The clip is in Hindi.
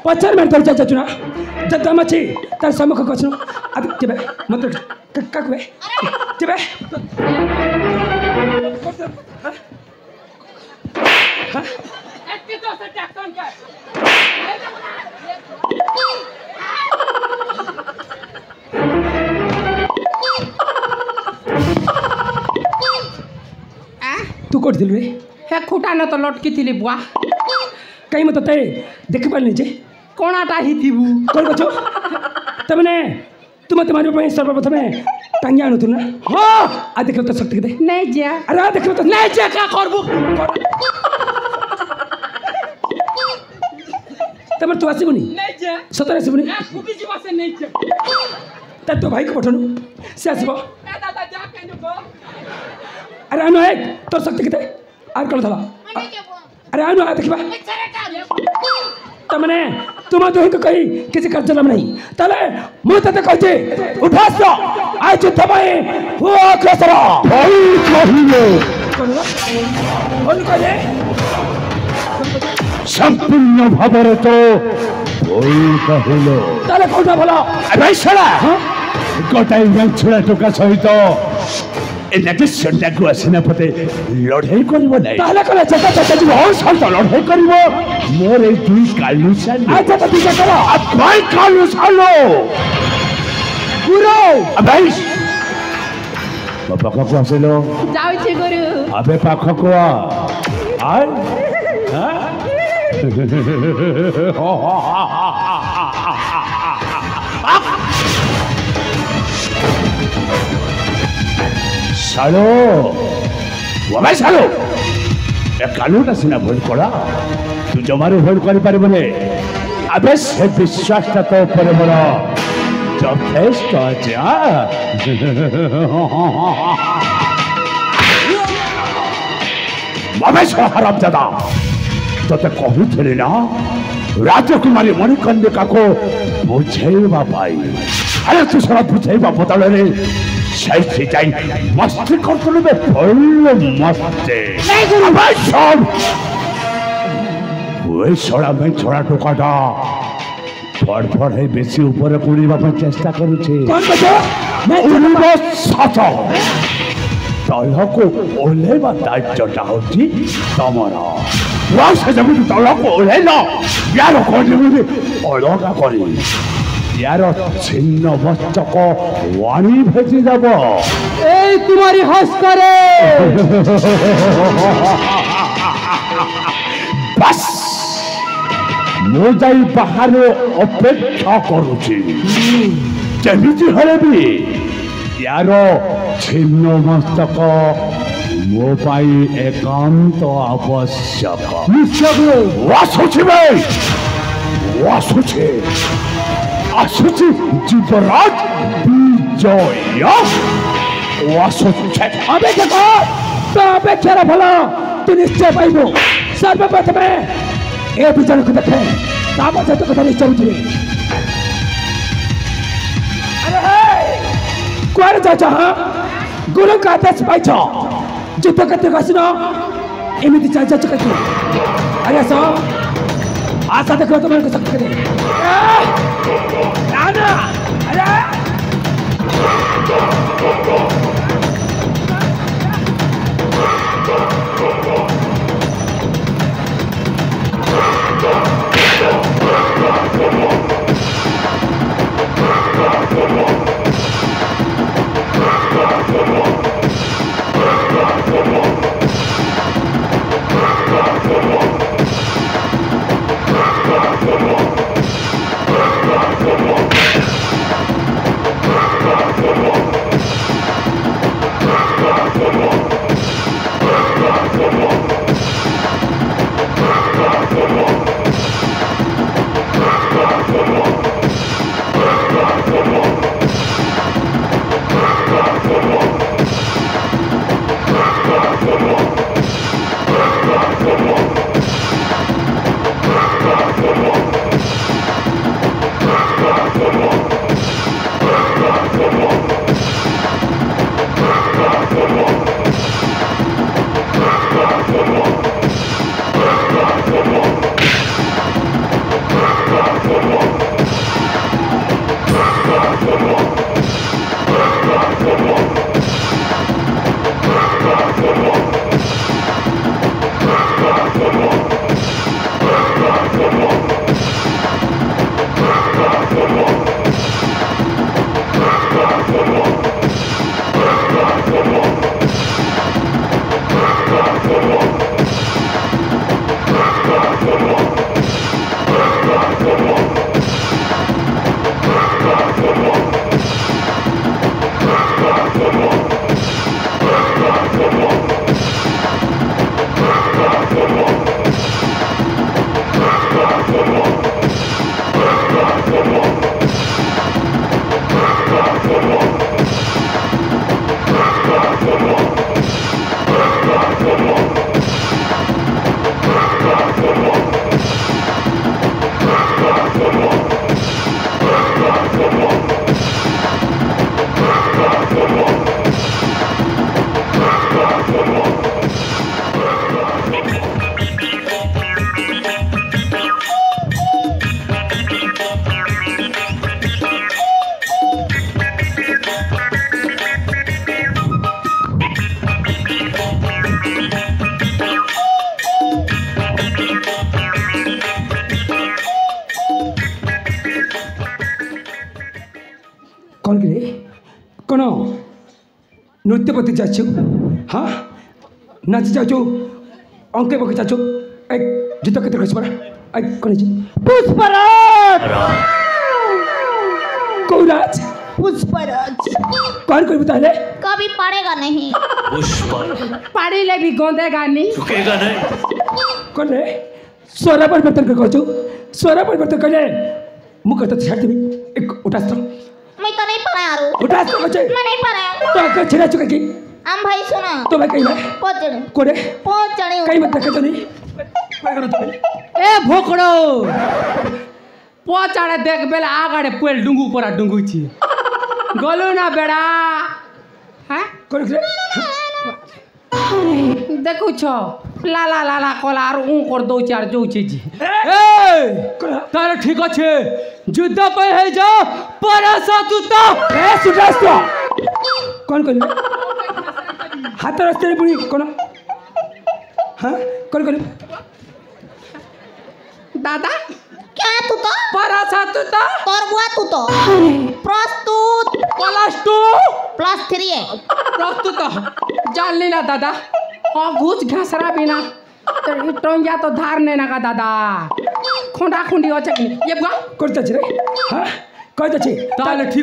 पचार मैं तोर चाचा चुना जब दम अच्छी तार सम्मुख कछनो अब जेबे मत काकबे जेबे हां एत्ते तो से टैक्सन का तू कोट दिल रे हे खुटा न तो लटकी थिली बुआ कहीं मत ते देख पारनी जे कोणाटा ही थिबु कोन बचो तमने तुम तुम्हारे पे सर्वप्रथम टांगी आनु ना हां आ देखो तो शक्ति दे नहीं जा अरे आ देखो तो नहीं जा का करबु तमर तू आसीबुनी नहीं जा सतरे आसीबुनी आ फुकी जीवा से नहीं जा त तो भाई को पठनु से आसीबो ए दादा जा के नको अरे आनु एक तो शक्ति किते आर कल धला अरे आनु आ देखबा तमने तुम तो को कही किसी कर्ज नाम नहीं तले मु तते कहजे उठास आज युद्ध में हो अग्रसर भाई कहिलो कोन कहले संपूर्ण भाବରେ तो भई कहिलो तले कोठा भला भाई छड़ा गोटाई छड़ा टोका सहित एनाके संडाको आसिना पते लढाई करबो नै ताले कले चटा चटा जी बहुत सल्त लढाई करबो मोर ए दुई कालु साल आज तो दिशा करो अब भाई कालु सालो गुरु भाई बाबा को आसेलो जाउ छी गुरु अबे पाख को आय हां सालो वमे सालो ए कालुटा सिना भूल करा तू जमारो भूल कर पारबने अबे से विश्वासटा तो ऊपर मोर যথেষ্ট আছে महेश हराम दादा तोते कहूली ना राजकुमारी मणिकर्णिका को बुझेवा पाई अरे तू सारा बुझेवा बदल सही जाई मस्ती करते फल मस्ती वही छड़ा में छड़ा टोकाटा फड़ फड़ है बेसी ऊपर कुड़ीबा चेष्टा करुचे तलको ओह्लैवा दायित्वटा होची तमरा से जब तलको ओह्लैल यार करी अलगा करी यार छिन्न मस्तक वाणी भेजी যাব এই तुम्हारी हंस करे बस मो जाई बाहर अपेक्षा करुची जमिति हले भी यार छिन्न मस्तक मो पाई एकांत आवश्यक आसुची आसुची जीवराज विजय अपेक्षा तो अपेक्षा फल तू निश्चय पाइब सर्वप्रथम ए विजय को देखे तो कथा निश्चय बुझे कुआर जाच गुरु का आदेश पाइछ युद्ध करते आसन एमती चाचा चुके अरे आस आशा देख तुम शक्ति কোন নৃত্য করতে যাচ্ছ হ্যাঁ নাচ যাচ্ছ অঙ্কে বকে যাচ্ছ এই যুদ্ধ ক্ষেত্রে করছি পড়া এই কোন পুষ্পরাজ কৌরাজ पुष्पराज कौन करबो ताहले कभी पड़ेगा नहीं पुष्पा पाड़ी ले भी गोंदेगा नहीं झुकेगा नहीं कौन रे स्वर परिवर्तन कर कहछु स्वर परिवर्तन करे मुख तो छाड़ देबी एक उठास तो मैं तो नहीं पढ़ा यार उठास तो बचे मैं नहीं पढ़ा तो का छेड़ा चुका की हम भाई सुना तो भाई कहीं ना पहुंचने कोरे पहुंचने कहीं मत देखे तो नहीं काय करो तो ए भोकड़ो पचाड़े देख बेला आगाड़े पेल डुंगू परा डुंगू छी गलो ना बेड़ा हैं कोरे रे देखु छो लाला लाला कलार ऊ कर दो चार जो छी जी ए कोरा तारे ठीक আছে যুদ্ধ কই হয়ে যাও পরাসা তুতা ए सुटास तो कौन कर हाथ रास्ते रे पुनी कोन हां कौन कर दादा क्या तू तो परासा तुता तोर बुआ तू तो प्रस्तुत प्लस 2 +3 है प्रस्तुत जान लेना दादा हाँ घुस घासरा बिना तो टोंजा तो धार नहीं ना का दादा खुंडा खुंडी हो चकनी ये बुआ करता छे रे हां करता छे ताले ठीक